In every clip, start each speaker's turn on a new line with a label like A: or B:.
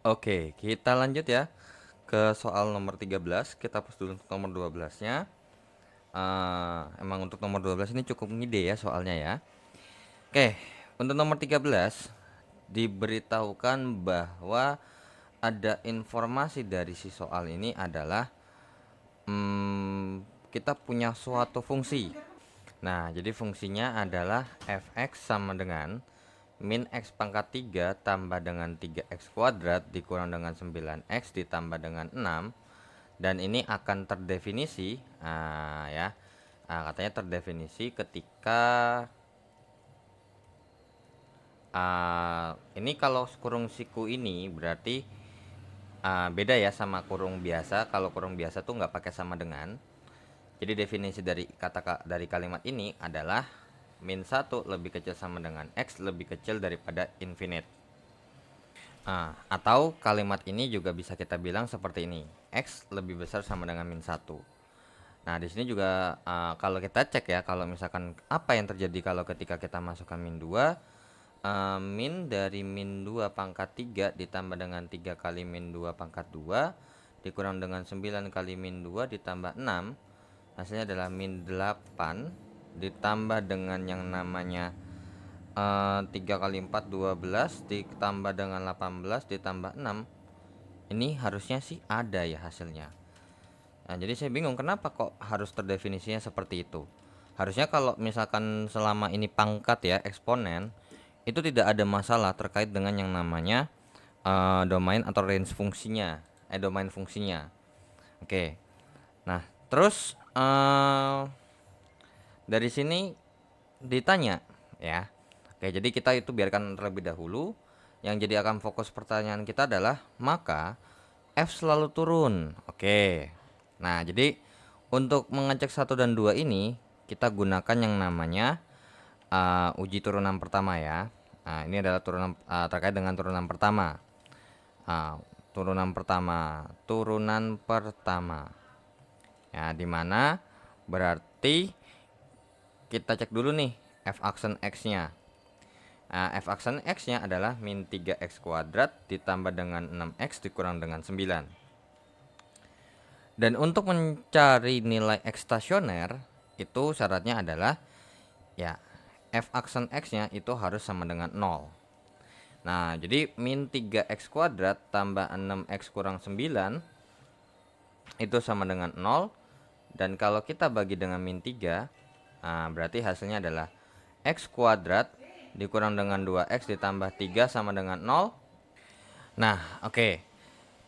A: Oke, kita lanjut ya ke soal nomor 13. Kita hapus dulu untuk nomor 12-nya. Emang untuk nomor 12 ini cukup ngide ya soalnya ya. Oke, untuk nomor 13 diberitahukan bahwa ada informasi dari si soal ini adalah kita punya suatu fungsi. Nah, jadi fungsinya adalah fx sama dengan min x pangkat 3 tambah dengan 3x kuadrat dikurang dengan 9x ditambah dengan 6, dan ini akan terdefinisi ya. Katanya terdefinisi ketika ini kalau kurung siku ini berarti beda ya sama kurung biasa. Kalau kurung biasa tuh nggak pakai sama dengan. Jadi definisi dari dari kalimat ini adalah min 1 lebih kecil sama dengan x lebih kecil daripada infinite. Atau kalimat ini juga bisa kita bilang seperti ini, x lebih besar sama dengan min 1. Nah, di sini juga kalau kita cek ya, kalau misalkan apa yang terjadi kalau ketika kita masukkan min 2, min dari min 2 pangkat 3 ditambah dengan 3 kali min 2 pangkat 2 dikurang dengan 9 kali min 2 ditambah 6, hasilnya adalah min 8 ditambah dengan yang namanya 3 kali 4 12 ditambah dengan 18 ditambah 6. Ini harusnya sih ada ya hasilnya. Nah, jadi saya bingung kenapa kok harus terdefinisinya seperti itu. Harusnya kalau misalkan selama ini pangkat ya, eksponen, itu tidak ada masalah terkait dengan yang namanya domain atau range fungsinya, domain fungsinya. Oke. Nah, terus dari sini ditanya ya. Oke, jadi kita itu biarkan terlebih dahulu. Yang jadi akan fokus pertanyaan kita adalah maka F selalu turun. Oke. Nah, jadi untuk mengecek 1 dan 2 ini kita gunakan yang namanya uji turunan pertama ya. Nah, ini adalah turunan terkait dengan turunan pertama. Turunan pertama. Ya, dimana berarti kita cek dulu nih f aksen x-nya. F aksen x-nya adalah min 3x kuadrat ditambah dengan 6x dikurang dengan 9. Dan untuk mencari nilai x stasioner itu syaratnya adalah ya f aksen x-nya itu harus sama dengan 0. Nah, jadi min 3x kuadrat tambah 6x kurang 9 itu sama dengan 0. Dan kalau kita bagi dengan min 3, berarti hasilnya adalah x kuadrat dikurang dengan 2x ditambah 3 sama dengan 0. Nah, oke.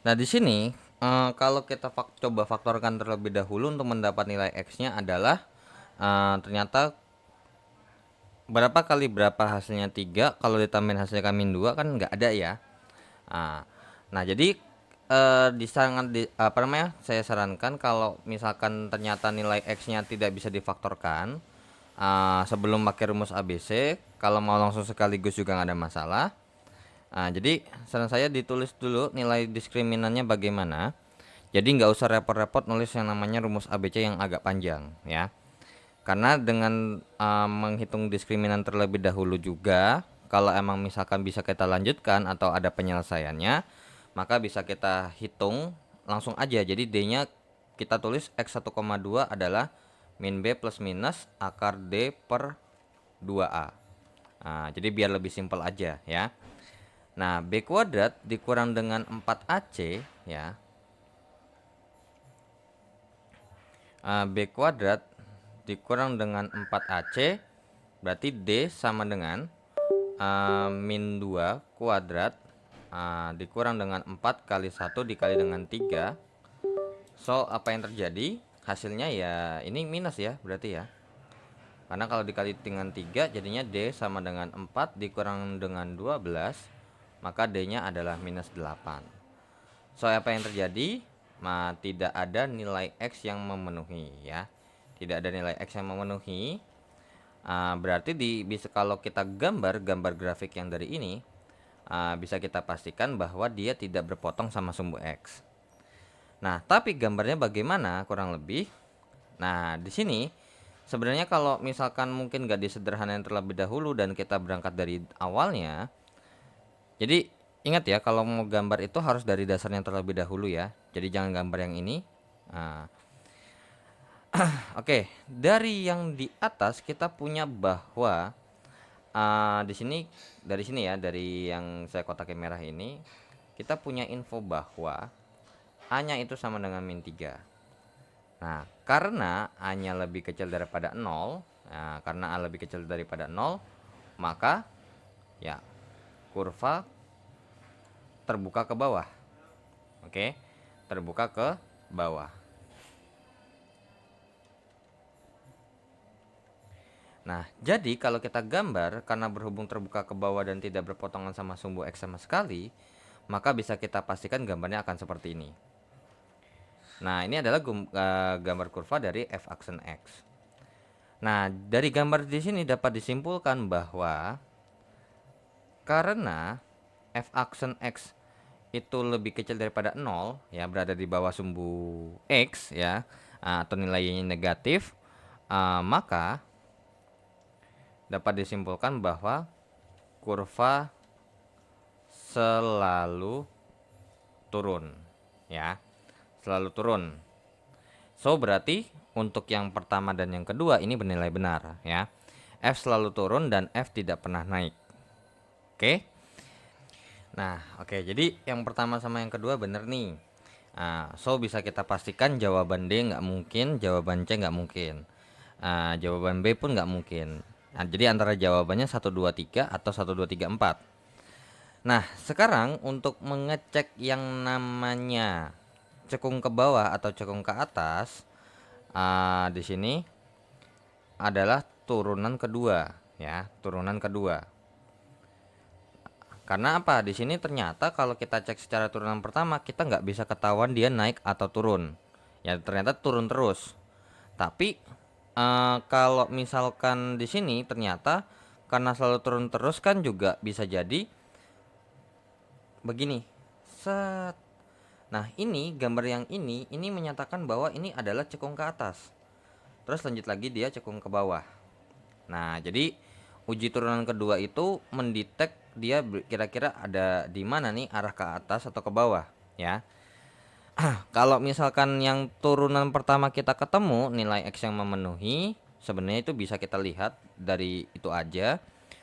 A: Nah, di sini kalau kita coba faktorkan terlebih dahulu untuk mendapat nilai x-nya adalah ternyata berapa kali berapa hasilnya 3, kalau ditambahin hasilnya min 2 kan nggak ada ya. Nah, jadi saya sarankan kalau misalkan ternyata nilai x-nya tidak bisa difaktorkan sebelum pakai rumus ABC, kalau mau langsung sekaligus juga nggak ada masalah. Jadi saran saya ditulis dulu nilai diskriminannya bagaimana. Jadi nggak usah repot-repot nulis yang namanya rumus ABC yang agak panjang ya. Karena dengan menghitung diskriminan terlebih dahulu juga, kalau emang misalkan bisa kita lanjutkan atau ada penyelesaiannya, maka bisa kita hitung langsung aja. Jadi D-nya kita tulis x 1,2 adalah min B plus minus akar D per 2A. Jadi biar lebih simpel aja ya. Nah, B kuadrat dikurang dengan 4AC ya. B kuadrat dikurang dengan 4AC berarti D sama dengan min 2 kuadrat dikurang dengan 4 kali 1 dikali dengan 3. So, apa yang terjadi? Hasilnya ya ini minus ya berarti ya. Karena kalau dikali dengan 3 jadinya D sama dengan 4 dikurang dengan 12, maka D-nya adalah minus 8. So, apa yang terjadi? Tidak ada nilai X yang memenuhi ya. Tidak ada nilai X yang memenuhi. Berarti bisa kalau kita gambar grafik yang dari ini, bisa kita pastikan bahwa dia tidak berpotong sama sumbu X. Nah, tapi gambarnya bagaimana kurang lebih? Nah, di sini sebenarnya kalau misalkan mungkin gak disederhanain terlebih dahulu dan kita berangkat dari awalnya, jadi Ingat ya, kalau mau gambar itu harus dari dasarnya terlebih dahulu ya. Jadi jangan gambar yang ini. Nah, oke, dari yang di atas kita punya bahwa di sini, dari sini ya, dari yang saya kotakin merah ini, kita punya info bahwa A-nya itu sama dengan min 3. Nah, karena A-nya lebih kecil daripada 0, nah, karena A lebih kecil daripada 0, maka ya kurva terbuka ke bawah. Oke, terbuka ke bawah. Nah, jadi kalau kita gambar, karena berhubung terbuka ke bawah dan tidak berpotongan sama sumbu X sama sekali, maka bisa kita pastikan gambarnya akan seperti ini. Nah, ini adalah gambar kurva dari f aksen X. Nah, dari gambar di sini dapat disimpulkan bahwa karena f aksen X itu lebih kecil daripada 0, ya, berada di bawah sumbu X ya, atau nilainya negatif, maka dapat disimpulkan bahwa kurva selalu turun, ya, selalu turun. So berarti untuk yang pertama dan yang kedua ini bernilai benar ya. F selalu turun dan F tidak pernah naik. Oke. Nah, oke, jadi yang pertama sama yang kedua benar nih. Nah, so bisa kita pastikan jawaban D nggak mungkin, jawaban C nggak mungkin. Jawaban B pun nggak mungkin. Nah, jadi antara jawabannya 1 2 3 atau 1 2 3 4. Nah, sekarang untuk mengecek yang namanya cekung ke bawah atau cekung ke atas, di sini adalah turunan kedua, ya, turunan kedua. Karena apa? Di sini ternyata kalau kita cek secara turunan pertama, kita nggak bisa ketahuan dia naik atau turun. Ya, ternyata turun terus. Tapi kalau misalkan di sini ternyata karena selalu turun terus kan juga bisa jadi begini. Set. Nah, ini gambar yang ini menyatakan bahwa ini adalah cekung ke atas. Terus lanjut lagi dia cekung ke bawah. Nah, jadi uji turunan kedua itu mendetek dia kira-kira ada di mana nih, arah ke atas atau ke bawah, ya. Kalau misalkan yang turunan pertama kita ketemu nilai X yang memenuhi, sebenarnya itu bisa kita lihat dari itu aja.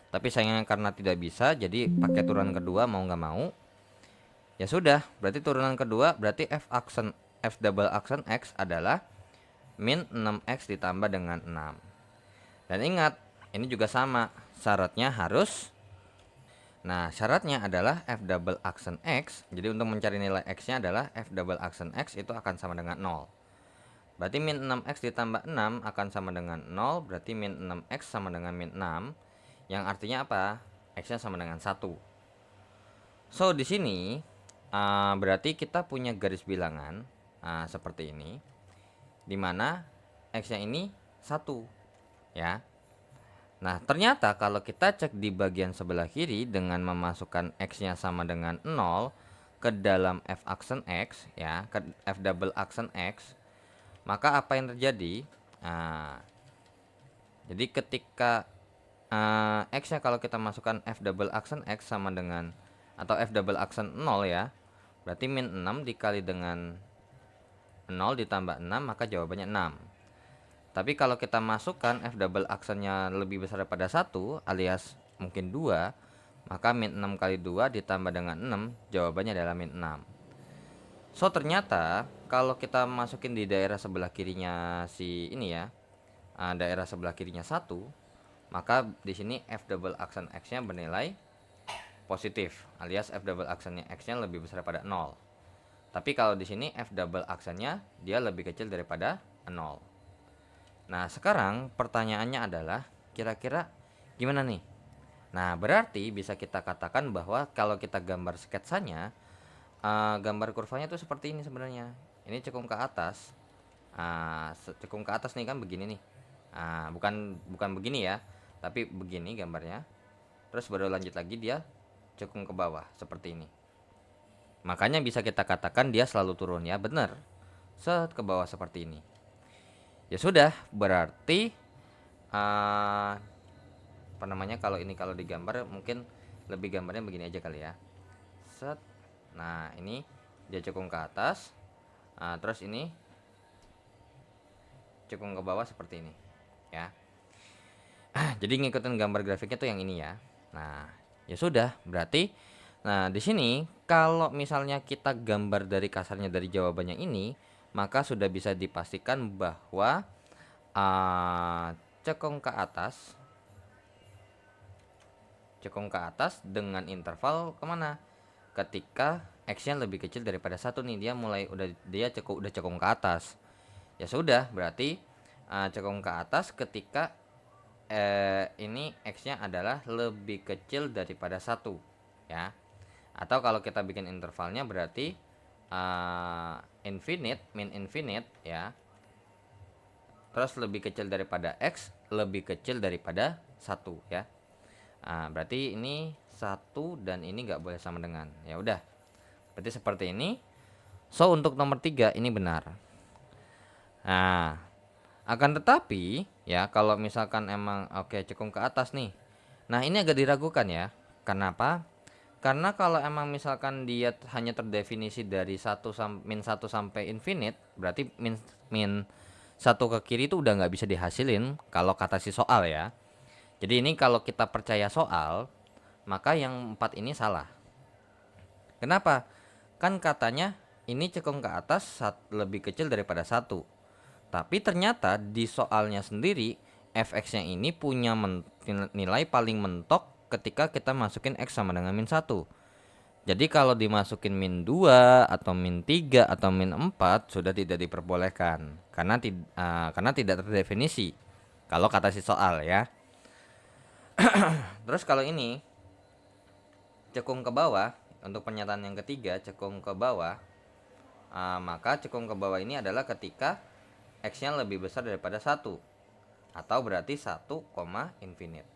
A: Tapi sayangnya karena tidak bisa, jadi pakai turunan kedua mau nggak mau. Ya sudah, berarti turunan kedua berarti F double aksen X adalah min 6X ditambah dengan 6. Dan ingat, ini juga sama, syaratnya harus. Nah, syaratnya adalah F double aksen X. Jadi untuk mencari nilai X-nya adalah F double aksen X itu akan sama dengan 0. Berarti min 6X ditambah 6 akan sama dengan 0. Berarti min 6X sama dengan min 6. Yang artinya apa? X-nya sama dengan 1. So, di sini berarti kita punya garis bilangan seperti ini. Dimana X-nya ini 1. Ya. Nah, ternyata kalau kita cek di bagian sebelah kiri dengan memasukkan X-nya sama dengan 0 ke dalam F aksen X, ya, ke F double aksen X, maka apa yang terjadi? Jadi ketika X-nya kalau kita masukkan F double aksen X sama dengan, atau F double aksen 0 ya, berarti min 6 dikali dengan 0 ditambah 6, maka jawabannya 6. Tapi kalau kita masukkan F double aksennya lebih besar daripada 1 alias mungkin 2, maka min 6 kali 2 ditambah dengan 6, jawabannya adalah min 6. So ternyata kalau kita masukin di daerah sebelah kirinya si ini ya, daerah sebelah kirinya 1, maka di sini F double aksen X-nya bernilai positif alias F double aksennya X-nya lebih besar daripada 0. Tapi kalau di sini F double aksennya dia lebih kecil daripada 0. Nah, sekarang pertanyaannya adalah kira-kira gimana nih? Nah, berarti bisa kita katakan bahwa kalau kita gambar sketsanya, gambar kurvanya tuh seperti ini sebenarnya. Ini cekung ke atas. Cekung ke atas nih kan begini nih. Bukan begini ya, tapi begini gambarnya. Terus baru lanjut lagi dia cekung ke bawah seperti ini. Makanya bisa kita katakan dia selalu turun ya, benar. Set ke bawah seperti ini. Ya sudah, berarti apa namanya, kalau ini kalau digambar mungkin lebih gambarnya begini aja kali ya. set. Nah, ini dia cekung ke atas. Nah, terus ini cekung ke bawah seperti ini, ya. Jadi ngikutin gambar grafiknya tuh yang ini ya. Nah, ya sudah, berarti nah di sini kalau misalnya kita gambar dari kasarnya dari jawabannya ini, maka sudah bisa dipastikan bahwa cekung ke atas dengan interval kemana? Ketika x-nya lebih kecil daripada 1 nih, dia cekung ke atas. Ya sudah, berarti cekung ke atas ketika ini x-nya adalah lebih kecil daripada 1, ya. Atau kalau kita bikin intervalnya berarti min infinite ya. Terus lebih kecil daripada x, lebih kecil daripada 1 ya. Berarti ini 1 dan ini nggak boleh sama dengan. Ya udah. Berarti seperti ini. So untuk nomor 3 ini benar. Nah, akan tetapi ya kalau misalkan emang cekung ke atas nih. Nah, ini agak diragukan ya. Kenapa? Karena kalau emang misalkan dia hanya terdefinisi dari min 1 sampai infinite, berarti min 1 ke kiri itu udah nggak bisa dihasilin kalau kata si soal ya. Jadi ini kalau kita percaya soal, maka yang 4 ini salah. Kenapa? Kan katanya ini cekung ke atas lebih kecil daripada 1. Tapi ternyata di soalnya sendiri fx-nya ini punya nilai paling mentok ketika kita masukin x sama dengan min 1. Jadi kalau dimasukin min 2 atau min 3 atau min 4 sudah tidak diperbolehkan karena tidak terdefinisi kalau kata si soal ya. Terus kalau ini cekung ke bawah, untuk pernyataan yang ketiga cekung ke bawah, maka cekung ke bawah ini adalah ketika x-nya lebih besar daripada 1 atau berarti 1, infinite.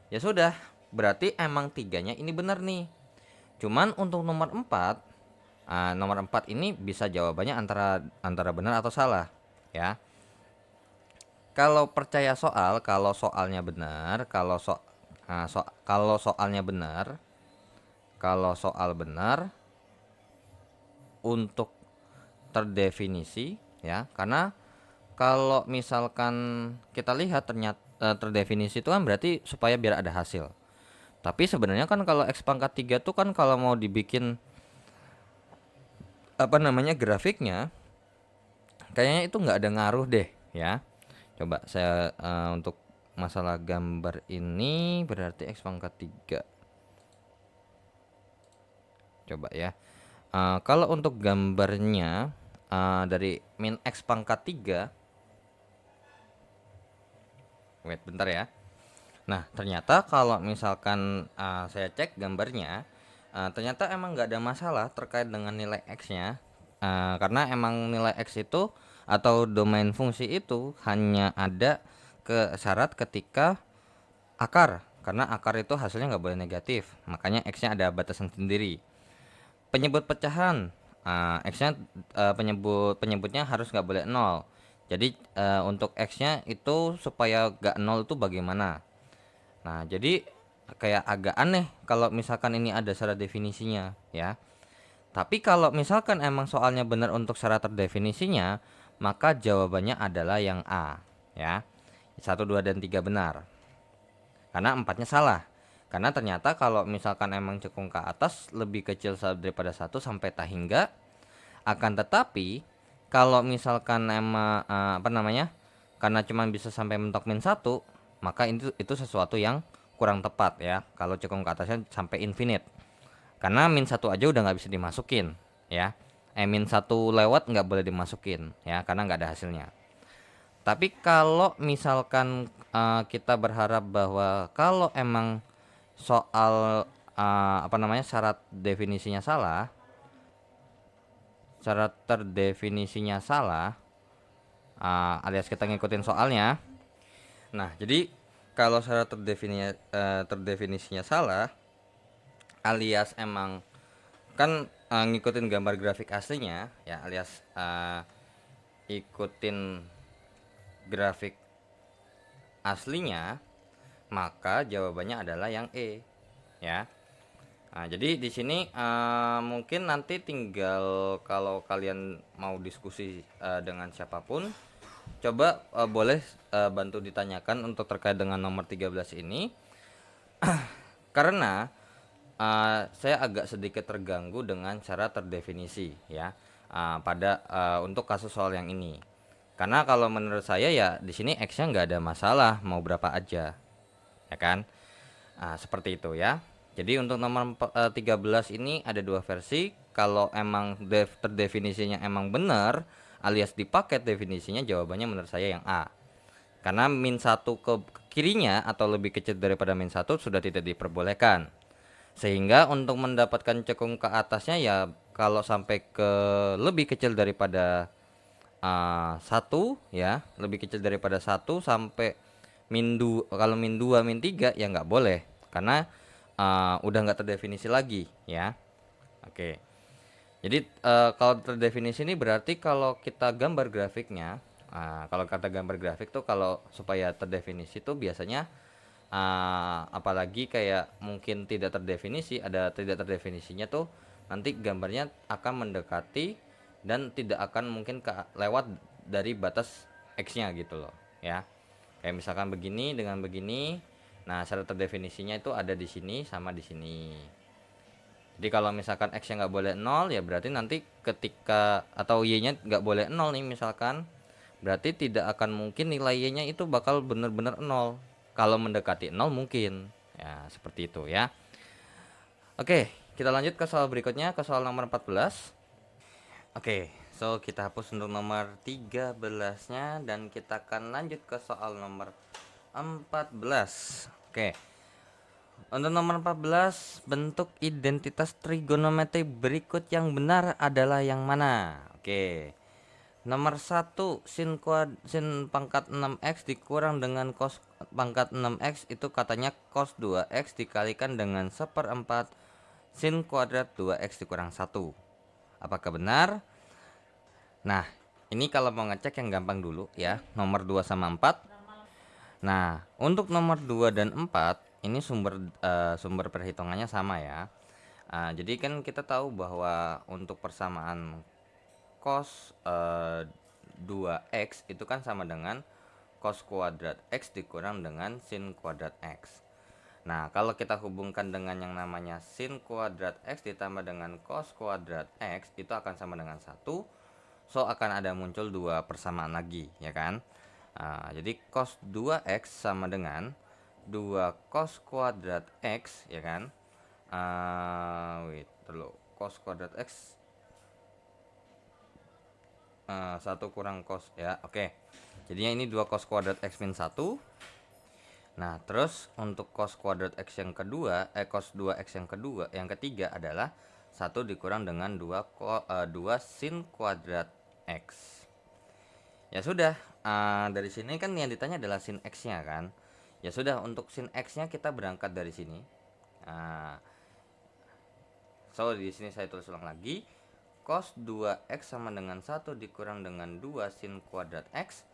A: Ya sudah, berarti emang tiganya ini benar nih. Cuman untuk nomor 4 ini bisa jawabannya antara benar atau salah ya. Kalau percaya soal, kalau soalnya benar, kalau soalnya benar, kalau soal benar untuk terdefinisi ya, karena kalau misalkan kita lihat ternyata terdefinisi itu kan berarti supaya biar ada hasil. Tapi sebenarnya kan kalau x pangkat 3 tuh kan kalau mau dibikin grafiknya kayaknya itu nggak ada ngaruh deh ya. Coba saya untuk masalah gambar ini berarti x pangkat 3. Coba ya. Kalau untuk gambarnya dari min x pangkat 3. Wait bentar ya. Nah, ternyata kalau misalkan saya cek gambarnya, ternyata emang nggak ada masalah terkait dengan nilai x-nya. Karena emang nilai x itu atau domain fungsi itu hanya ada ke syarat ketika akar, karena akar itu hasilnya nggak boleh negatif, makanya x-nya ada batasan sendiri. Penyebut pecahan, x-nya penyebutnya harus nggak boleh 0. Jadi untuk x-nya itu supaya nggak 0 itu bagaimana? Nah, jadi kayak agak aneh kalau misalkan ini ada syarat definisinya ya. Tapi kalau misalkan emang soalnya benar untuk syarat terdefinisinya, maka jawabannya adalah yang A ya. 1, 2, dan 3 benar. Karena 4-nya salah. Karena ternyata kalau misalkan emang cekung ke atas lebih kecil daripada 1 sampai tak hingga. Akan tetapi kalau misalkan emang karena cuma bisa sampai mentok min 1, maka itu sesuatu yang kurang tepat ya. Kalau cekung ke atasnya sampai infinite. Karena min 1 aja udah nggak bisa dimasukin ya. Min 1 lewat nggak boleh dimasukin ya, karena nggak ada hasilnya. Tapi kalau misalkan kita berharap bahwa kalau emang soal syarat terdefinisinya salah, alias kita ngikutin soalnya. Nah, jadi kalau syarat terdefinisinya salah, alias emang kan ngikutin gambar grafik aslinya ya, alias ikutin grafik aslinya, maka jawabannya adalah yang E ya. Nah, jadi di sini mungkin nanti tinggal kalau kalian mau diskusi dengan siapapun, coba boleh bantu ditanyakan untuk terkait dengan nomor 13 ini, karena saya agak sedikit terganggu dengan cara terdefinisi ya, pada untuk kasus soal yang ini. Karena kalau menurut saya ya di sini X-nya nggak ada masalah mau berapa aja, ya kan? Seperti itu ya. Jadi untuk nomor 13 ini ada dua versi. Kalau emang terdefinisinya emang benar alias dipaket definisinya, jawabannya menurut saya yang A. Karena min 1 ke kirinya atau lebih kecil daripada min 1 sudah tidak diperbolehkan. Sehingga untuk mendapatkan cekung ke atasnya ya kalau sampai ke lebih kecil daripada 1 ya, lebih kecil daripada 1 sampai min 2, kalau min 2 min 3 ya nggak boleh karena udah nggak terdefinisi lagi ya. Oke. Jadi kalau terdefinisi ini berarti kalau kita gambar grafiknya, kalau kata gambar grafik tuh kalau supaya terdefinisi tuh biasanya apalagi kayak mungkin tidak terdefinisi, ada tidak terdefinisinya tuh nanti gambarnya akan mendekati dan tidak akan mungkin lewat dari batas X-nya gitu loh ya. Kayak misalkan begini dengan begini. Nah, syarat terdefinisinya itu ada di sini sama di sini. Jadi kalau misalkan X-nya nggak boleh 0 ya berarti nanti ketika atau Y-nya nggak boleh 0 nih misalkan, berarti tidak akan mungkin nilai Y-nya itu bakal benar-benar 0. Kalau mendekati 0 mungkin. Ya, seperti itu ya. Oke, kita lanjut ke soal berikutnya, ke soal nomor 14. Oke, so kita hapus untuk nomor 13-nya dan kita akan lanjut ke soal nomor 14. Oke. Untuk nomor 14, bentuk identitas trigonometri berikut yang benar adalah yang mana? Oke. Nomor 1, sin pangkat 6x dikurang dengan cos pangkat 6x itu katanya cos 2x dikalikan dengan 1/4 sin kuadrat 2x dikurang 1. Apakah benar? Nah, ini kalau mau ngecek yang gampang dulu ya, nomor 2 sama 4. Nah, untuk nomor 2 dan 4 ini sumber perhitungannya sama ya. Jadi kan kita tahu bahwa untuk persamaan cos 2x itu kan sama dengan cos kuadrat x dikurang dengan sin kuadrat x. Nah, kalau kita hubungkan dengan yang namanya sin kuadrat x ditambah dengan cos kuadrat x itu akan sama dengan 1. So akan ada muncul dua persamaan lagi, ya kan? Jadi cos 2x sama dengan 2 cos kuadrat x, ya kan? Wait dulu, cos kuadrat x 1 kurang cos ya, oke. Jadinya ini 2 cos kuadrat x min 1. Nah, terus untuk cos kuadrat x yang kedua, cos 2x yang kedua, yang ketiga adalah 1 dikurang dengan 2 sin kuadrat x. Ya sudah, dari sini kan yang ditanya adalah sin x-nya kan. Ya sudah, untuk sin x-nya kita berangkat dari sini. So di sini saya tulis ulang lagi. Cos 2x sama dengan 1 dikurang dengan 2 sin kuadrat x.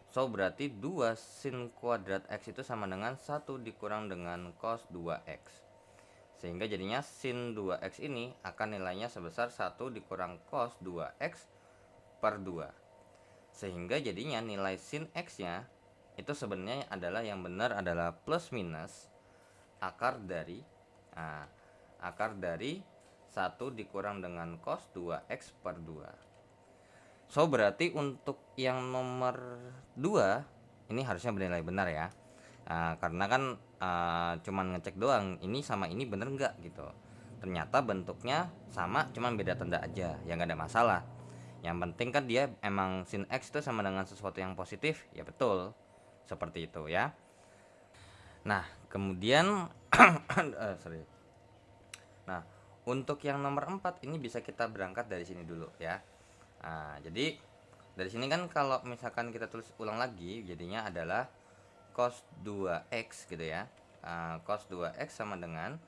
A: So berarti 2 sin kuadrat x itu sama dengan 1 dikurang dengan cos 2x. Sehingga jadinya sin 2x ini akan nilainya sebesar 1 dikurang cos 2x per 2. Sehingga jadinya nilai sin x-nya itu sebenarnya adalah yang benar adalah plus minus akar dari 1 dikurang dengan cos 2x per 2. So berarti untuk yang nomor 2 ini harusnya bernilai benar ya. Karena kan cuman ngecek doang ini sama ini bener nggak gitu. Ternyata bentuknya sama, cuman beda tanda aja, ya nggak ada masalah. Yang penting kan dia emang sin x itu sama dengan sesuatu yang positif, ya betul. Seperti itu ya. Nah, kemudian sorry. Nah, untuk yang nomor 4 ini bisa kita berangkat dari sini dulu ya. Jadi dari sini kan kalau misalkan kita tulis ulang lagi jadinya adalah cos 2x gitu ya. Cos 2x sama dengan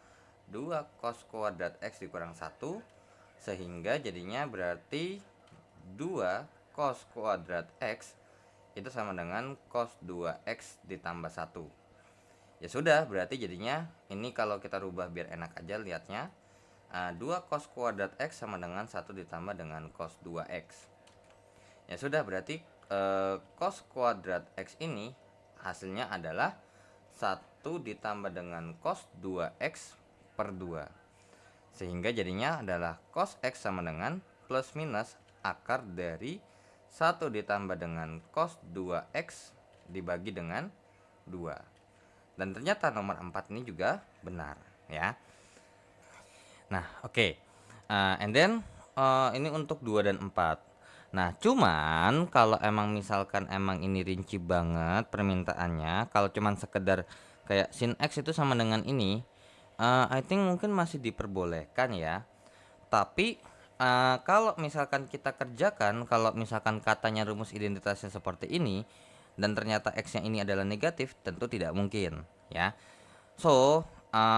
A: 2 cos kuadrat x dikurang 1, sehingga jadinya berarti 2 cos kuadrat x itu sama dengan cos 2x ditambah 1. Ya sudah, berarti jadinya ini kalau kita rubah biar enak aja lihatnya, 2 cos kuadrat X sama dengan 1 ditambah dengan cos 2X. Ya sudah, berarti cos kuadrat X ini hasilnya adalah 1 ditambah dengan cos 2X per 2. Sehingga jadinya adalah cos X sama dengan plus minus akar dari 1 ditambah dengan cos 2X dibagi dengan 2. Dan ternyata nomor 4 ini juga benar ya. Nah, oke. And then ini untuk 2 dan 4. Nah, cuman kalau emang misalkan emang ini rinci banget permintaannya, kalau cuman sekedar kayak sin X itu sama dengan ini, I think mungkin masih diperbolehkan ya. Tapi kalau misalkan kita kerjakan, kalau misalkan katanya rumus identitasnya seperti ini dan ternyata X-nya ini adalah negatif, tentu tidak mungkin ya. So,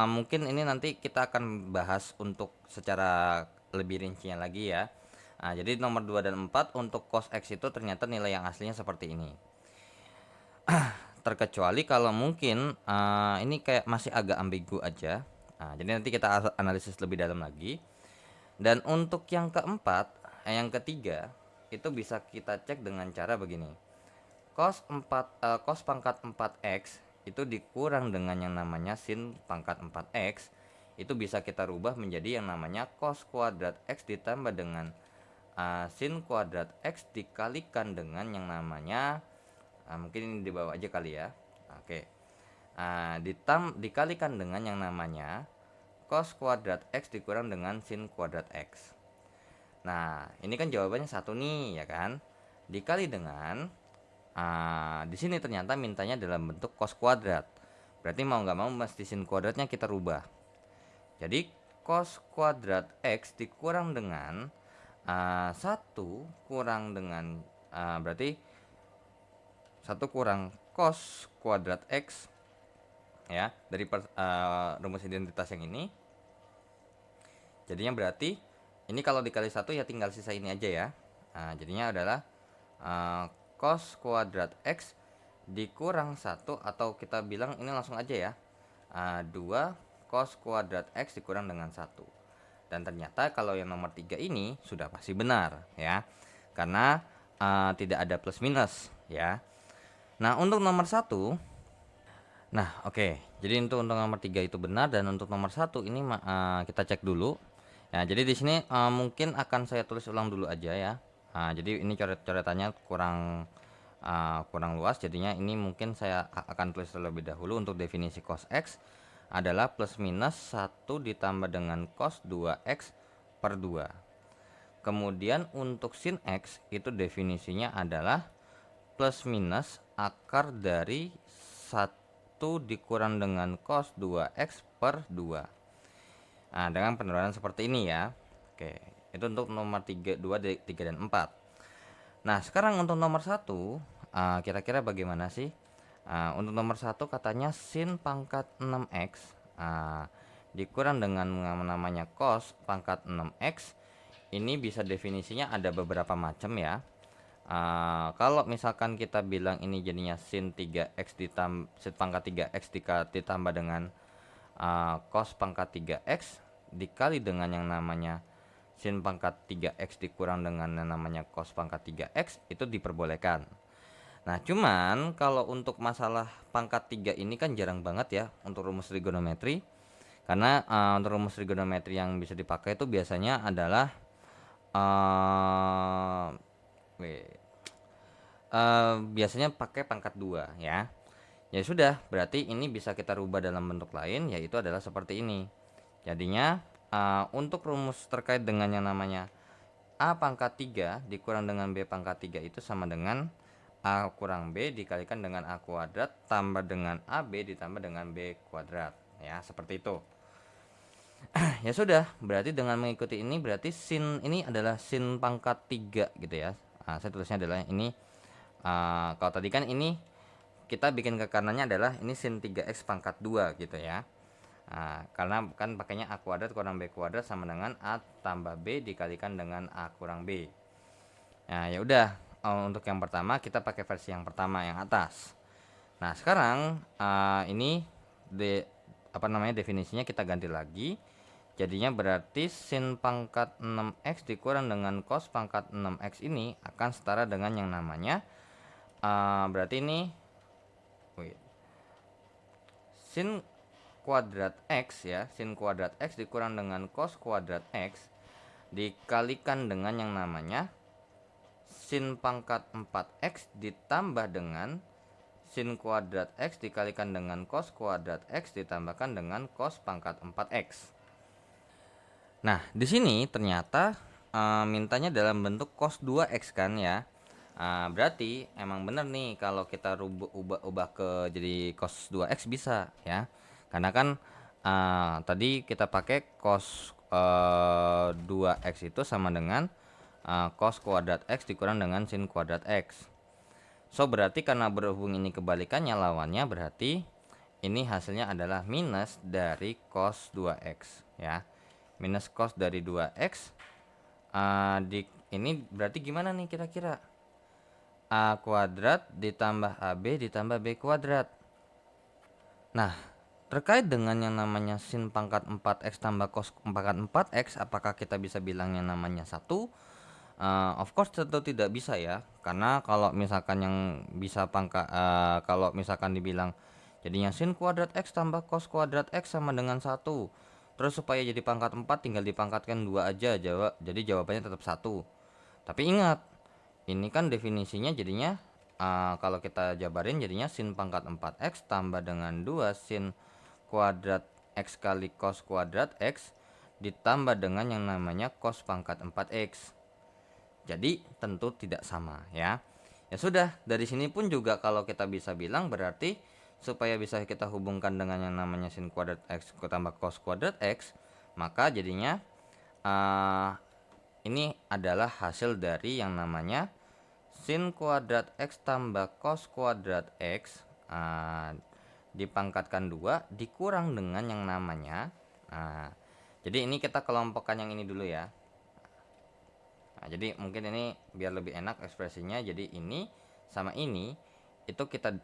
A: mungkin ini nanti kita akan bahas untuk secara lebih rincinya lagi ya. Jadi nomor 2 dan 4 untuk cos X itu ternyata nilai yang aslinya seperti ini. Terkecuali kalau mungkin ini kayak masih agak ambigu aja. Jadi nanti kita analisis lebih dalam lagi. Dan untuk yang keempat, yang ketiga itu bisa kita cek dengan cara begini. Cos pangkat 4X itu dikurang dengan yang namanya sin pangkat 4X, itu bisa kita rubah menjadi yang namanya cos kuadrat X ditambah dengan sin kuadrat X dikalikan dengan yang namanya mungkin ini dibawa aja kali ya. Oke. Dikalikan dengan yang namanya cos kuadrat X dikurang dengan sin kuadrat X. Nah, ini kan jawabannya 1 nih ya kan. Dikali dengan di sini ternyata mintanya dalam bentuk cos kuadrat. Berarti mau nggak mau mesti sin kuadratnya kita rubah. Jadi cos kuadrat X dikurang dengan 1 kurang dengan berarti 1 kurang cos kuadrat X ya dari rumus identitas yang ini. Jadinya berarti ini kalau dikali 1 ya tinggal sisa ini aja ya. Jadinya adalah cos kuadrat X dikurang 1, atau kita bilang ini langsung aja ya, 2 cos kuadrat X dikurang dengan 1. Dan ternyata kalau yang nomor 3 ini sudah pasti benar ya, karena tidak ada plus minus ya. Nah untuk nomor 1, nah oke, jadi untuk nomor 3 itu benar, dan untuk nomor 1 ini kita cek dulu ya. Jadi di sini mungkin akan saya tulis ulang dulu aja ya. Jadi ini coret-coretannya kurang luas, jadinya ini mungkin saya akan tulis terlebih dahulu. Untuk definisi cos X adalah plus minus 1 ditambah dengan cos 2X per 2. Kemudian untuk sin X itu definisinya adalah plus minus akar dari 1 dikurang dengan cos 2X per 2. Dengan penurunan seperti ini ya. Oke, itu untuk nomor 3, 2, 3 dan 4. Nah sekarang untuk nomor 1 kira-kira bagaimana sih? Untuk nomor 1 katanya sin pangkat 6X dikurang dengan namanya cos pangkat 6X. Ini bisa definisinya ada beberapa macam ya. Kalau misalkan kita bilang ini jadinya sin 3X sin pangkat 3X ditambah dengan cos pangkat 3X dikali dengan yang namanya sin pangkat 3X dikurang dengan yang namanya cos pangkat 3X, itu diperbolehkan. Nah cuman kalau untuk masalah pangkat 3 ini kan jarang banget ya untuk rumus trigonometri. Karena untuk rumus trigonometri yang bisa dipakai itu biasanya adalah biasanya pakai pangkat 2 ya. Ya sudah, berarti ini bisa kita rubah dalam bentuk lain, yaitu adalah seperti ini. Jadinya untuk rumus terkait dengan yang namanya A pangkat 3 dikurang dengan B pangkat 3 itu sama dengan A kurang B dikalikan dengan A kuadrat tambah dengan AB ditambah dengan B kuadrat ya, seperti itu. Ya sudah, berarti dengan mengikuti ini berarti sin ini adalah sin pangkat 3 gitu ya. Saya tulisnya adalah ini, kalau tadi kan ini kita bikin ke kanannya adalah ini sin 3X pangkat 2 gitu ya. Karena kan pakainya A kuadrat kurang B kuadrat sama dengan A tambah B dikalikan dengan A kurang B. Nah ya udah, untuk yang pertama kita pakai versi yang pertama yang atas. Nah sekarang ini definisinya kita ganti lagi. Jadinya berarti sin pangkat 6x dikurang dengan cos pangkat 6x ini akan setara dengan yang namanya berarti ini sin kuadrat x ya, sin kuadrat x dikurang dengan cos kuadrat x dikalikan dengan yang namanya sin pangkat 4x ditambah dengan sin kuadrat x dikalikan dengan cos kuadrat x ditambahkan dengan cos pangkat 4x. Nah, di sini ternyata mintanya dalam bentuk cos 2x kan ya. Berarti emang bener nih kalau kita ubah ke jadi cos 2x bisa ya. Karena kan tadi kita pakai cos 2x itu sama dengan cos kuadrat x dikurang dengan sin kuadrat x. So berarti karena berhubung ini kebalikannya lawannya, berarti ini hasilnya adalah minus dari cos 2x ya. Minus cos dari 2x ini berarti gimana nih kira-kira? A kuadrat ditambah AB ditambah B kuadrat. Nah, terkait dengan yang namanya sin pangkat 4x tambah cos pangkat 4x, apakah kita bisa bilang yang namanya 1? Of course tentu tidak bisa ya, karena kalau misalkan yang bisa kalau misalkan dibilang jadinya sin kuadrat x tambah cos kuadrat x sama dengan 1, terus supaya jadi pangkat 4 tinggal dipangkatkan 2 aja, jadi jawabannya tetap 1. Tapi ingat, ini kan definisinya jadinya kalau kita jabarin jadinya sin pangkat 4x tambah dengan 2 sin kuadrat x kali cos kuadrat x ditambah dengan yang namanya cos pangkat 4x. Jadi tentu tidak sama ya. Ya sudah, dari sini pun juga kalau kita bisa bilang berarti supaya bisa kita hubungkan dengan yang namanya sin kuadrat x tambah cos kuadrat x, maka jadinya ini adalah hasil dari yang namanya sin kuadrat x tambah cos kuadrat x dipangkatkan 2 dikurang dengan yang namanya jadi ini kita kelompokkan yang ini dulu ya. Jadi mungkin ini biar lebih enak ekspresinya, jadi ini sama ini itu kita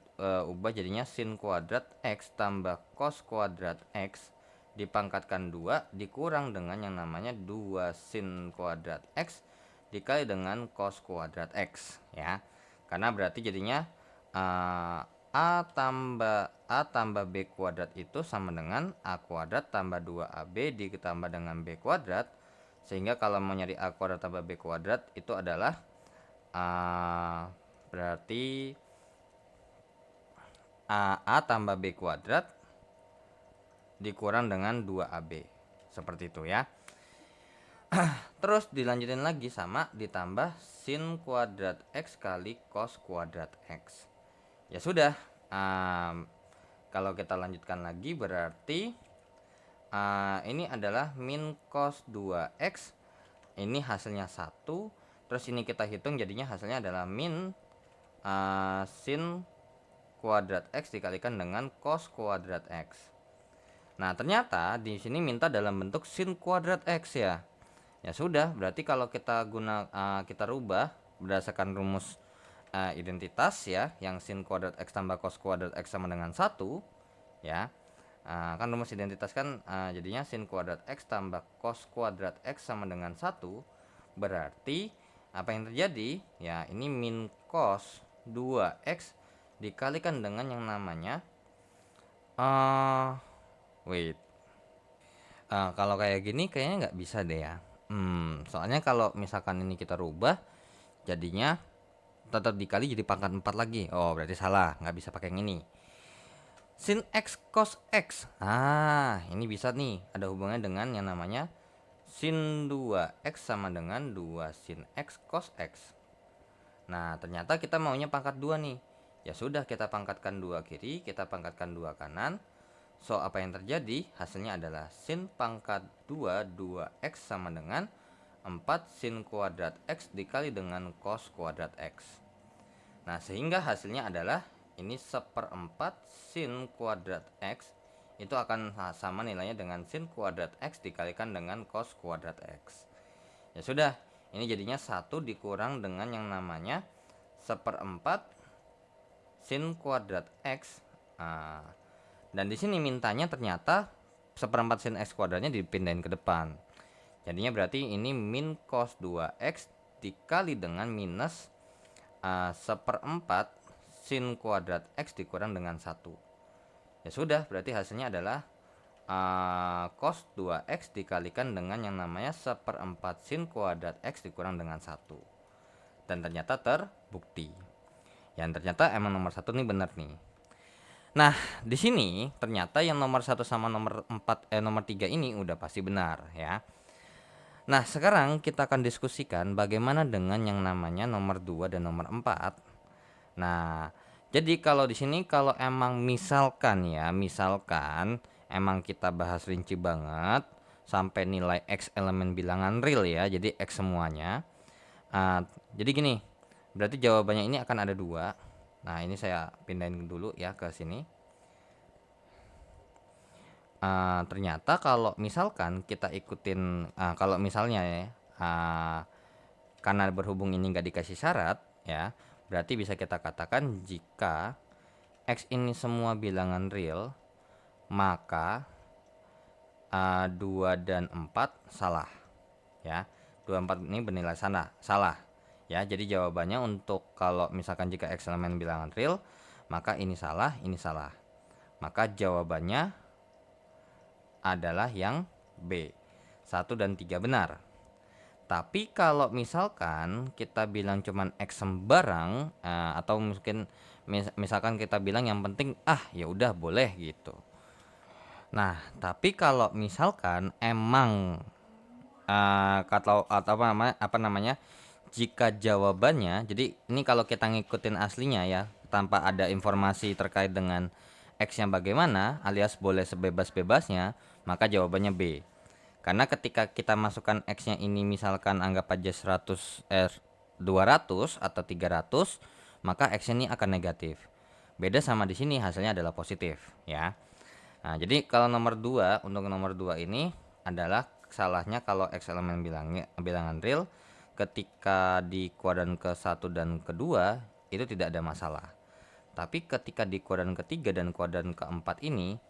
A: ubah jadinya sin kuadrat x tambah cos kuadrat x dipangkatkan 2 dikurang dengan yang namanya 2 sin kuadrat x dikali dengan cos kuadrat x ya. Karena berarti jadinya a tambah b kuadrat itu sama dengan a kuadrat tambah 2ab ditambah dengan b kuadrat. Sehingga kalau mau nyari a kuadrat tambah b kuadrat itu adalah berarti a tambah b kuadrat dikurang dengan 2ab. Seperti itu ya. Terus dilanjutin lagi sama ditambah sin kuadrat x kali cos kuadrat x. Ya sudah, kalau kita lanjutkan lagi berarti ini adalah min cos 2x, ini hasilnya 1, terus ini kita hitung jadinya hasilnya adalah min sin kuadrat x dikalikan dengan cos kuadrat x. Nah ternyata di sini minta dalam bentuk sin kuadrat x ya. Ya sudah, berarti kalau kita kita rubah berdasarkan rumus identitas ya, yang sin kuadrat x tambah cos kuadrat x sama dengan 1 ya. Kan rumus identitas kan jadinya sin kuadrat x tambah cos kuadrat x sama dengan 1, berarti apa yang terjadi ya, ini min cos 2x dikalikan dengan yang namanya kalau kayak gini kayaknya nggak bisa deh ya. Soalnya kalau misalkan ini kita rubah jadinya tetap dikali jadi pangkat 4 lagi. Oh berarti salah, nggak bisa pakai yang ini. Sin x cos x, ini bisa nih ada hubungannya dengan yang namanya sin 2x sama dengan 2 sin x cos x. Nah ternyata kita maunya pangkat 2 nih. Ya sudah, kita pangkatkan 2 kiri, kita pangkatkan 2 kanan. So apa yang terjadi? Hasilnya adalah sin pangkat 2 2x sama dengan 4 sin kuadrat x dikali dengan cos kuadrat x. Nah sehingga hasilnya adalah ini 1/4 sin kuadrat x itu akan sama nilainya dengan sin kuadrat x dikalikan dengan cos kuadrat x. Ya sudah, ini jadinya 1 dikurang dengan yang namanya 1/4 sin kuadrat x. Dan di sini mintanya ternyata seperempat sin X kuadratnya dipindahin ke depan. Jadinya berarti ini min cos 2X dikali dengan minus seperempat sin kuadrat X dikurang dengan 1. Ya sudah, berarti hasilnya adalah cos 2X dikalikan dengan yang namanya seperempat sin kuadrat X dikurang dengan 1. Dan ternyata terbukti. Yang ternyata emang nomor 1 nih benar nih. Nah, di sini ternyata yang nomor 1 sama nomor 3 ini udah pasti benar ya. Nah, sekarang kita akan diskusikan bagaimana dengan yang namanya nomor 2 dan nomor 4. Nah, jadi kalau di sini kalau emang misalkan emang kita bahas rinci banget sampai nilai X elemen bilangan real ya, jadi X semuanya. Jadi gini, berarti jawabannya ini akan ada 2. Nah, ini saya pindahin dulu ya ke sini. Ternyata kalau misalkan kita ikutin kalau misalnya ya karena berhubung ini nggak dikasih syarat ya, berarti bisa kita katakan jika X ini semua bilangan real, maka 2 dan 4 salah ya. 2 4 ini bernilai salah ya. Jadi jawabannya untuk kalau misalkan jika X elemen bilangan real, maka ini salah, maka jawabannya adalah yang B, 1 dan 3 benar. Tapi kalau misalkan kita bilang cuman X sembarang atau mungkin misalkan kita bilang yang penting ya udah boleh gitu. Nah, tapi kalau misalkan emang atau apa namanya jika jawabannya, jadi ini kalau kita ngikutin aslinya ya tanpa ada informasi terkait dengan X-nya bagaimana alias boleh sebebas-bebasnya, maka jawabannya B. Karena ketika kita masukkan X-nya ini misalkan anggap aja 200 atau 300, maka X-nya ini akan negatif. Beda sama di sini hasilnya adalah positif ya. Nah, jadi kalau nomor 2, untuk nomor 2 ini adalah salahnya kalau X elemen bilangan real ketika di kuadran ke-1 dan ke-2 itu tidak ada masalah. Tapi ketika di kuadran ke-3 dan kuadran ke-4 ini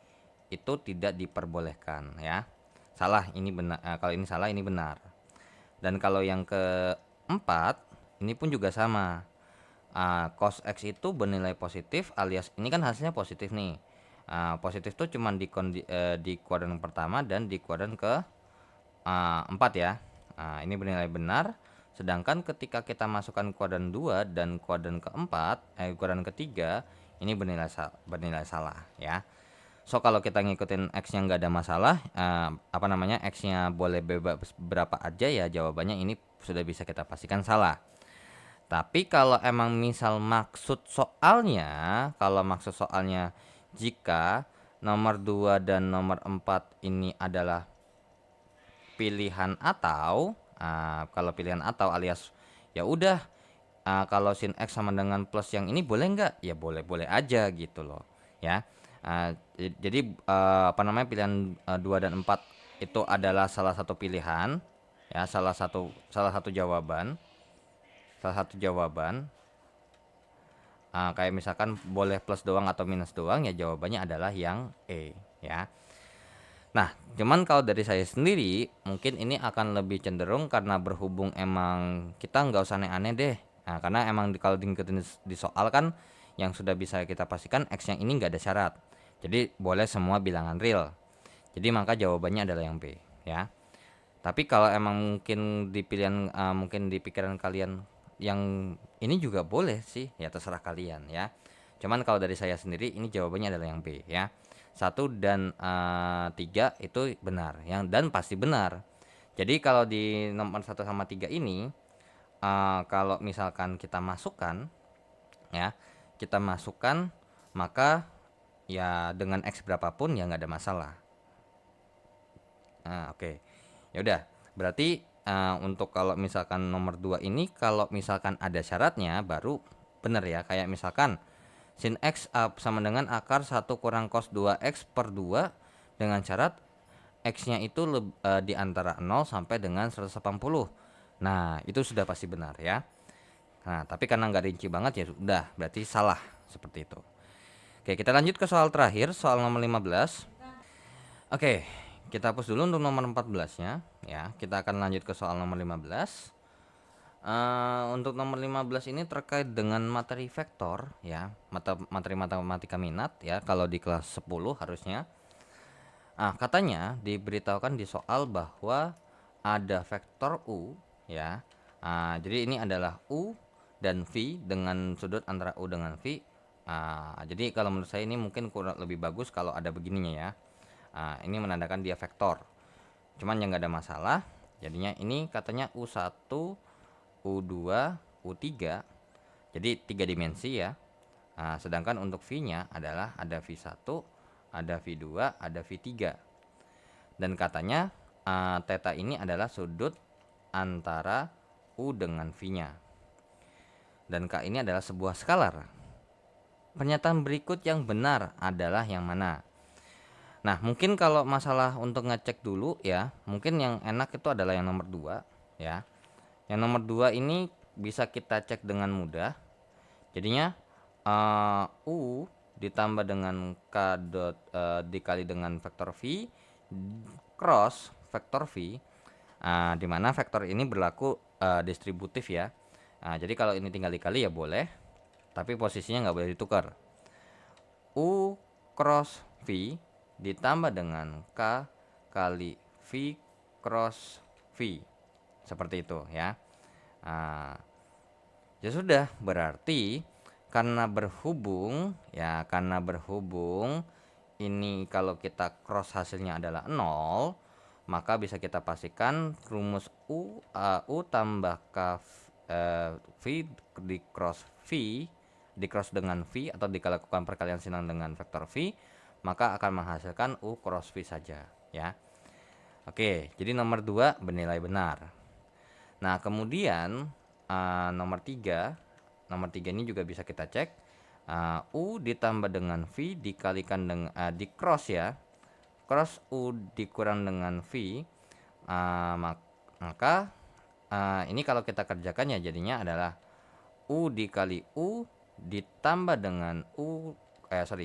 A: itu tidak diperbolehkan ya. Salah ini benar, kalau ini salah ini benar. Dan kalau yang ke-4 ini pun juga sama. Cos X itu bernilai positif alias ini kan hasilnya positif nih. Positif tuh cuman di kuadran pertama dan di kuadran ke-4 ya. Ini bernilai benar. Sedangkan ketika kita masukkan kuadran 2 dan kuadran ke-4, kuadran ke-3 ini bernilai salah ya. So kalau kita ngikutin X-nya nggak ada masalah, X-nya boleh bebas berapa aja ya, jawabannya ini sudah bisa kita pastikan salah. Tapi kalau emang misal maksud soalnya jika nomor 2 dan nomor 4 ini adalah pilihan atau kalau pilihan atau alias ya udah kalau sin X sama dengan plus yang ini boleh nggak? Ya boleh-boleh aja gitu loh ya. Jadi pilihan 2 dan 4 itu adalah salah satu pilihan ya, salah satu jawaban. Kayak misalkan boleh plus doang atau minus doang, ya jawabannya adalah yang E ya. Nah, cuman kalau dari saya sendiri mungkin ini akan lebih cenderung karena berhubung emang kita nggak usah aneh-aneh deh. Nah, karena emang kalau diikutin di soal kan yang sudah bisa kita pastikan X yang ini nggak ada syarat. Jadi boleh semua bilangan real. Jadi maka jawabannya adalah yang B ya. Tapi kalau emang mungkin di pilihan mungkin di pikiran kalian yang ini juga boleh sih, ya terserah kalian ya. Cuman kalau dari saya sendiri ini jawabannya adalah yang B ya. 1 dan 3 itu benar dan pasti benar. Jadi kalau di nomor 1 sama 3 ini kalau misalkan kita masukkan maka ya dengan X berapapun ya nggak ada masalah. Oke. Ya udah, berarti untuk kalau misalkan nomor 2 ini kalau misalkan ada syaratnya baru benar ya. Kayak misalkan sin X sama dengan akar 1 kurang cos 2X per 2 dengan syarat X-nya itu di antara 0 sampai dengan 180. Nah, itu sudah pasti benar ya. Nah, tapi karena nggak rinci banget ya sudah, berarti salah seperti itu. Oke, kita lanjut ke soal terakhir, soal nomor 15. Oke, kita hapus dulu untuk nomor 14-nya ya. Kita akan lanjut ke soal nomor 15. Untuk nomor 15 ini terkait dengan materi vektor ya, materi matematika minat ya, kalau di kelas 10 harusnya. Katanya diberitahukan di soal bahwa ada vektor U ya. Jadi ini adalah U dan V dengan sudut antara U dengan V. Jadi kalau menurut saya ini mungkin kurang lebih bagus kalau ada begininya ya. Ini menandakan dia vektor. Cuman yang nggak ada masalah. Jadinya ini katanya U1, U2, U3. Jadi 3 dimensi ya. Sedangkan untuk V-nya adalah ada V1, ada V2, ada V3. Dan katanya theta ini adalah sudut antara U dengan V-nya. Dan K ini adalah sebuah skalar. Pernyataan berikut yang benar adalah yang mana? Nah, mungkin kalau masalah untuk ngecek dulu ya, mungkin yang enak itu adalah yang nomor 2 ya. Yang nomor 2 ini bisa kita cek dengan mudah. Jadinya U ditambah dengan K dikali dengan vektor V cross vektor V, di mana vektor ini berlaku distributif ya. Jadi kalau ini tinggal dikali ya boleh, tapi posisinya nggak boleh ditukar. U cross V ditambah dengan K kali V cross V, seperti itu ya. Ya sudah, berarti karena berhubung ini kalau kita cross hasilnya adalah 0, maka bisa kita pastikan rumus U tambah K V di cross dengan V atau dilakukan perkalian silang dengan vektor V, maka akan menghasilkan U cross V saja ya. Oke, jadi nomor 2 bernilai benar. Nah, kemudian nomor 3 ini juga bisa kita cek. U ditambah dengan V dikalikan dengan di cross ya, cross U dikurang dengan V, maka ini kalau kita kerjakan ya jadinya adalah U dikali U ditambah dengan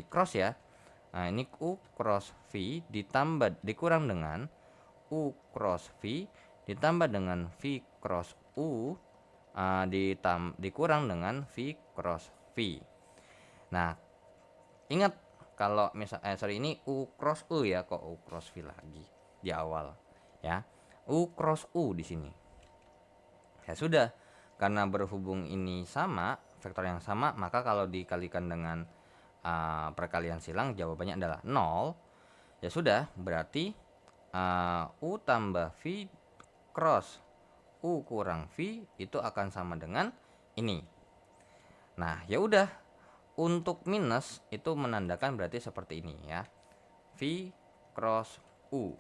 A: cross ya. Ini U cross V dikurang dengan U cross V ditambah dengan V cross U dikurang dengan V cross V. Nah, ingat kalau ini U cross U ya, kok U cross V lagi di awal ya. U cross U di sini. Ya sudah, karena berhubung ini sama, vektor yang sama, maka kalau dikalikan dengan perkalian silang jawabannya adalah 0. Ya sudah, berarti U tambah V cross U kurang V itu akan sama dengan ini. Nah, ya udah, untuk minus itu menandakan berarti seperti ini ya. V cross U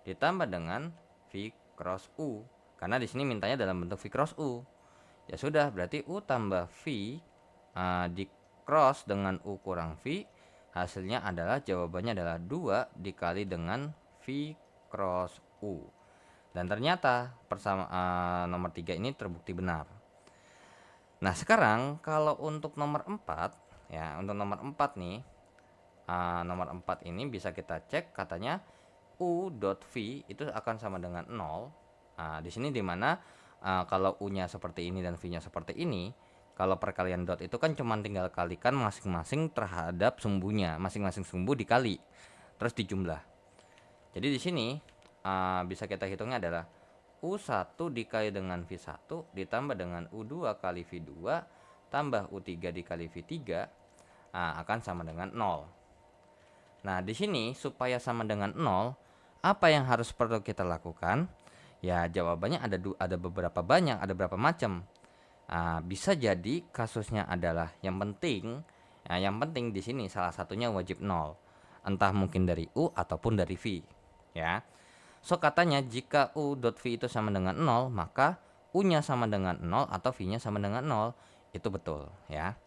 A: ditambah dengan V cross U, karena di sini mintanya dalam bentuk V cross U. Ya sudah, berarti U tambah V di cross dengan U kurang V, hasilnya adalah jawabannya adalah 2 dikali dengan V cross U. Dan ternyata nomor 3 ini terbukti benar. Nah, sekarang kalau untuk nomor 4 ya, untuk nomor 4 nih, nomor 4 ini bisa kita cek, katanya U.V itu akan sama dengan 0. Di sini dimana kalau U-nya seperti ini dan V-nya seperti ini, kalau perkalian dot itu kan cuma tinggal kalikan masing-masing terhadap sumbunya, masing-masing sumbu dikali terus dijumlah. Jadi di sini bisa kita hitungnya adalah U1 dikali dengan V1 ditambah dengan U2 kali V2 tambah U3 dikali V3 akan sama dengan 0. Nah, di sini supaya sama dengan 0, apa yang harus perlu kita lakukan? Ya, jawabannya ada beberapa beberapa macam. Bisa jadi kasusnya adalah yang penting di sini salah satunya wajib 0. Entah mungkin dari U ataupun dari V, ya. So, katanya jika U.V itu sama dengan 0, maka U-nya sama dengan 0 atau V-nya sama dengan 0. Itu betul ya.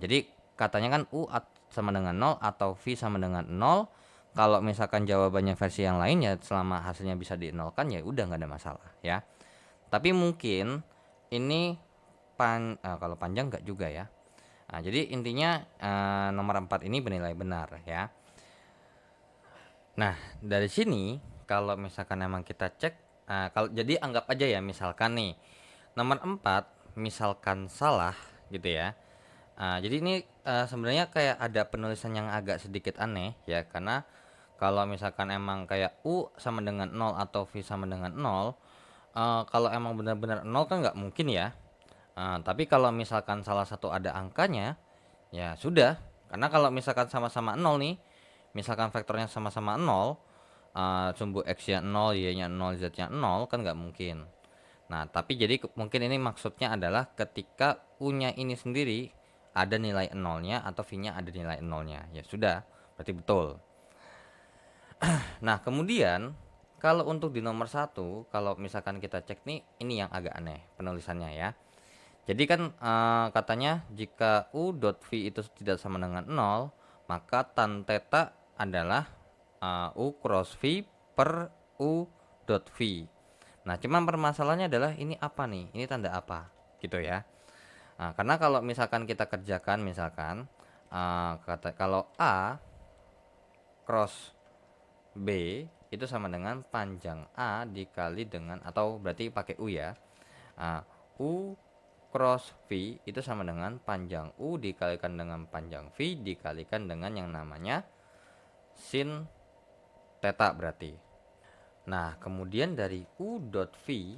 A: Jadi katanya kan U sama dengan 0 atau V sama dengan 0. Kalau misalkan jawabannya versi yang lain ya selama hasilnya bisa di-nolkan ya udah nggak ada masalah ya. Tapi mungkin ini kalau panjang nggak juga ya. Jadi intinya nomor 4 ini bernilai benar ya. Nah, dari sini kalau misalkan emang kita cek, kalau jadi anggap aja ya misalkan nih nomor 4 misalkan salah gitu ya. Jadi ini sebenarnya kayak ada penulisan yang agak sedikit aneh ya, karena kalau misalkan emang kayak U sama dengan 0 atau V sama dengan 0, kalau emang benar-benar 0 kan nggak mungkin ya. Tapi kalau misalkan salah satu ada angkanya, ya sudah. Karena kalau misalkan sama-sama 0 nih, misalkan vektornya sama-sama 0, sumbu X-nya 0, Y-nya 0, Z-nya 0 kan nggak mungkin. Nah, tapi jadi mungkin ini maksudnya adalah ketika U-nya ini sendiri ada nilai nolnya atau V-nya ada nilai nolnya. Ya sudah, berarti betul. Nah, kemudian kalau untuk di nomor satu, kalau misalkan kita cek nih, ini yang agak aneh penulisannya ya. Jadi kan katanya jika U dot V itu tidak sama dengan 0, maka tan theta adalah U cross V per U dot V. Nah, cuman permasalahannya adalah ini apa nih? Ini tanda apa? Gitu ya. Karena kalau misalkan kita kerjakan misalkan kalau A cross B itu sama dengan panjang A dikali dengan, atau berarti pakai U ya. U cross V itu sama dengan panjang U dikalikan dengan panjang V dikalikan dengan yang namanya sin theta berarti. Nah, kemudian dari U dot V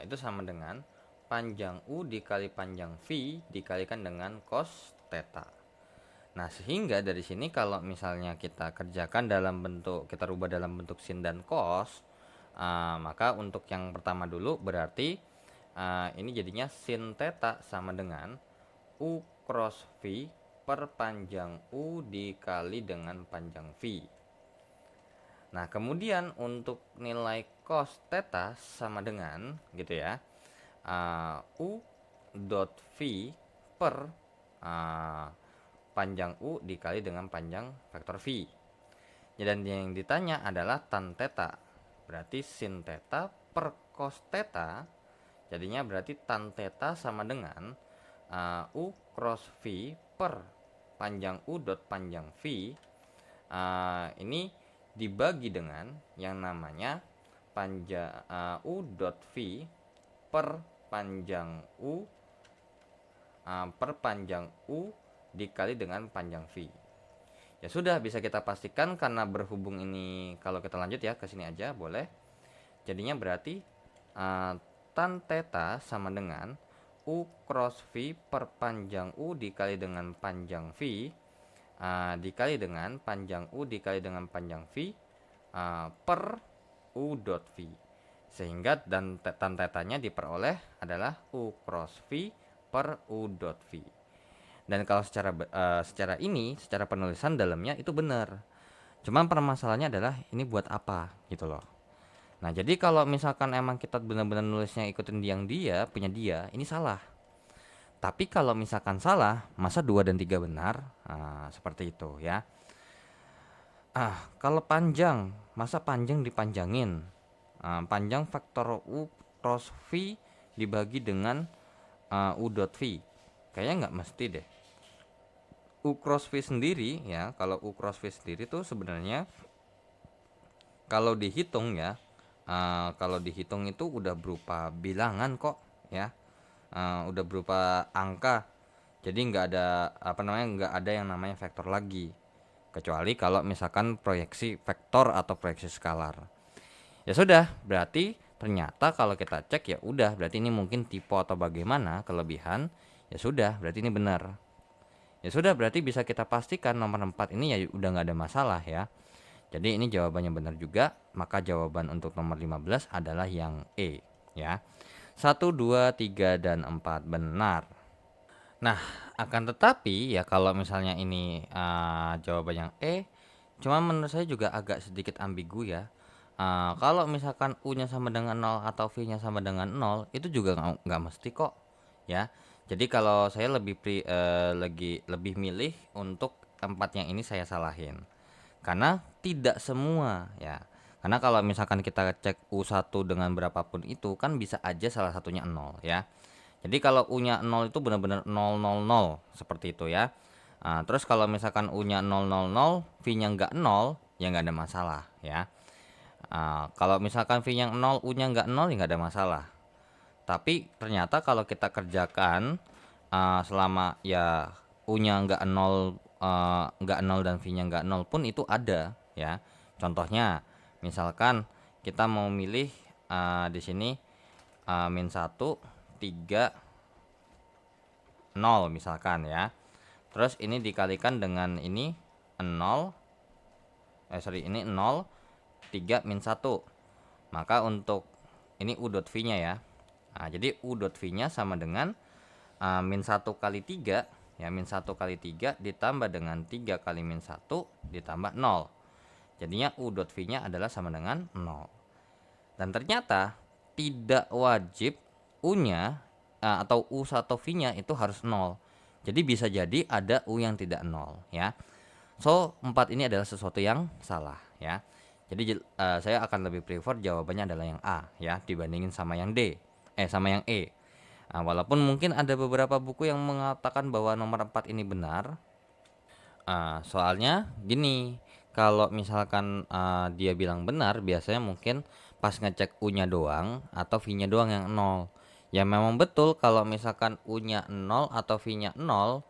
A: itu sama dengan panjang U dikali panjang V dikalikan dengan cos theta. Nah, sehingga dari sini kalau misalnya kita kerjakan dalam bentuk, kita rubah dalam bentuk sin dan cos, maka untuk yang pertama dulu berarti ini jadinya sin theta sama dengan U cross V per panjang U dikali dengan panjang V. Nah, kemudian untuk nilai cos theta sama dengan gitu ya, U dot V per panjang U dikali dengan panjang vektor V. Dan yang ditanya adalah tan theta, berarti sin theta per cos theta, jadinya berarti tan theta sama dengan U cross V per panjang U dot panjang V. Ini dibagi dengan yang namanya panjang U dot V per panjang U dikali dengan panjang V. Ya sudah, bisa kita pastikan karena berhubung ini, kalau kita lanjut ya ke sini aja boleh. Jadinya berarti tan theta sama dengan U cross V per panjang U dikali dengan panjang V dikali dengan panjang U dikali dengan panjang V per U dot V, sehingga dan tan tetanya diperoleh adalah U cross V per U dot V. Dan kalau secara penulisan dalamnya itu benar, cuman permasalahannya adalah ini buat apa gitu loh. Nah, jadi kalau misalkan emang kita benar-benar nulisnya ikutin yang dia punya dia, ini salah. Tapi kalau misalkan salah, masa 2 dan 3 benar? Seperti itu ya. Kalau panjang, masa panjang dipanjangin? Panjang faktor U cross V dibagi dengan U dot V. Kayaknya nggak mesti deh. U cross V sendiri ya, kalau U cross V sendiri tuh sebenarnya kalau dihitung ya, kalau dihitung itu udah berupa bilangan kok ya. Udah berupa angka, jadi nggak ada nggak ada yang namanya vektor lagi, kecuali kalau misalkan proyeksi vektor atau proyeksi skalar. Ya sudah, berarti ternyata kalau kita cek ya udah, berarti ini mungkin tipe atau bagaimana kelebihan. Ya sudah, berarti ini benar. Ya sudah, berarti bisa kita pastikan nomor 4 ini ya udah nggak ada masalah ya. Jadi ini jawabannya benar juga, maka jawaban untuk nomor 15 adalah yang E ya. 1, 2, 3, dan 4 benar. Nah, akan tetapi ya kalau misalnya ini jawaban yang E, cuma menurut saya juga agak sedikit ambigu ya. Kalau misalkan U-nya sama dengan 0 atau V-nya sama dengan 0, itu juga nggak mesti kok ya. Jadi kalau saya lebih milih untuk 4 yang ini saya salahin. Karena tidak semua ya. Karena kalau misalkan kita cek U1 dengan berapapun itu kan bisa aja salah satunya 0 ya. Jadi kalau U-nya 0 itu benar-benar 000 seperti itu ya. Terus kalau misalkan U-nya 000, V-nya enggak 0, ya nggak ada masalah ya. Kalau misalkan V nya 0, U nya nggak 0, ya nggak ada masalah. Tapi ternyata kalau kita kerjakan selama ya U nya nggak 0 dan V nya nggak 0 pun itu ada ya. Contohnya misalkan kita mau milih di sini min 1 3 0 misalkan ya. Terus ini dikalikan dengan ini 0 ini 0 3 min 1. Maka untuk ini U dot V nya ya. Nah, jadi U dot V nya sama dengan min 1 kali 3 ya, min 1 kali 3 ditambah dengan 3 kali min 1 ditambah 0. Jadinya U dot V nya adalah sama dengan 0. Dan ternyata tidak wajib U nya atau U atau V nya itu harus 0. Jadi bisa jadi ada U yang tidak 0 ya. So 4 ini adalah sesuatu yang salah ya. Jadi saya akan lebih prefer jawabannya adalah yang A ya, dibandingin sama yang sama yang E. Walaupun mungkin ada beberapa buku yang mengatakan bahwa nomor 4 ini benar. Soalnya gini, kalau misalkan dia bilang benar, biasanya mungkin pas ngecek U-nya doang atau V-nya doang yang 0. Ya memang betul kalau misalkan U-nya 0 atau V-nya 0,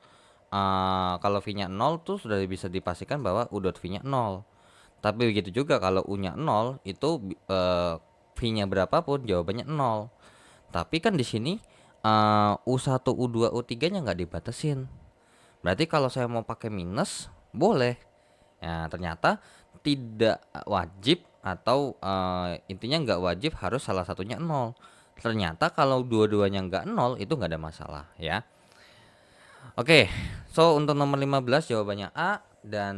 A: kalau V-nya 0 tuh sudah bisa dipastikan bahwa U dot V-nya 0. Tapi begitu juga kalau U-nya 0 itu V-nya berapapun jawabannya 0. Tapi kan di sini U1, U2, U3-nya nggak dibatasin. Berarti kalau saya mau pakai minus boleh. Ya, ternyata tidak wajib atau intinya nggak wajib harus salah satunya 0. Ternyata kalau dua-duanya nggak 0 itu nggak ada masalah ya. Oke, so untuk nomor 15 jawabannya A, dan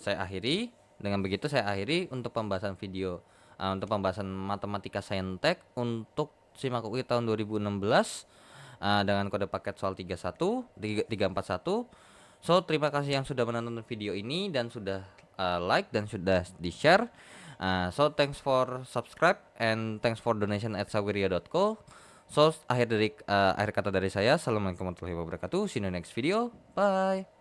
A: saya akhiri. Dengan begitu saya akhiri untuk pembahasan video untuk pembahasan matematika saintek untuk SIMAK UI tahun 2016 dengan kode paket soal 341. So terima kasih yang sudah menonton video ini dan sudah like dan sudah di-share. So thanks for subscribe and thanks for donation at sawiria.co. So akhir kata dari saya, assalamualaikum warahmatullahi wabarakatuh. See you in the next video. Bye.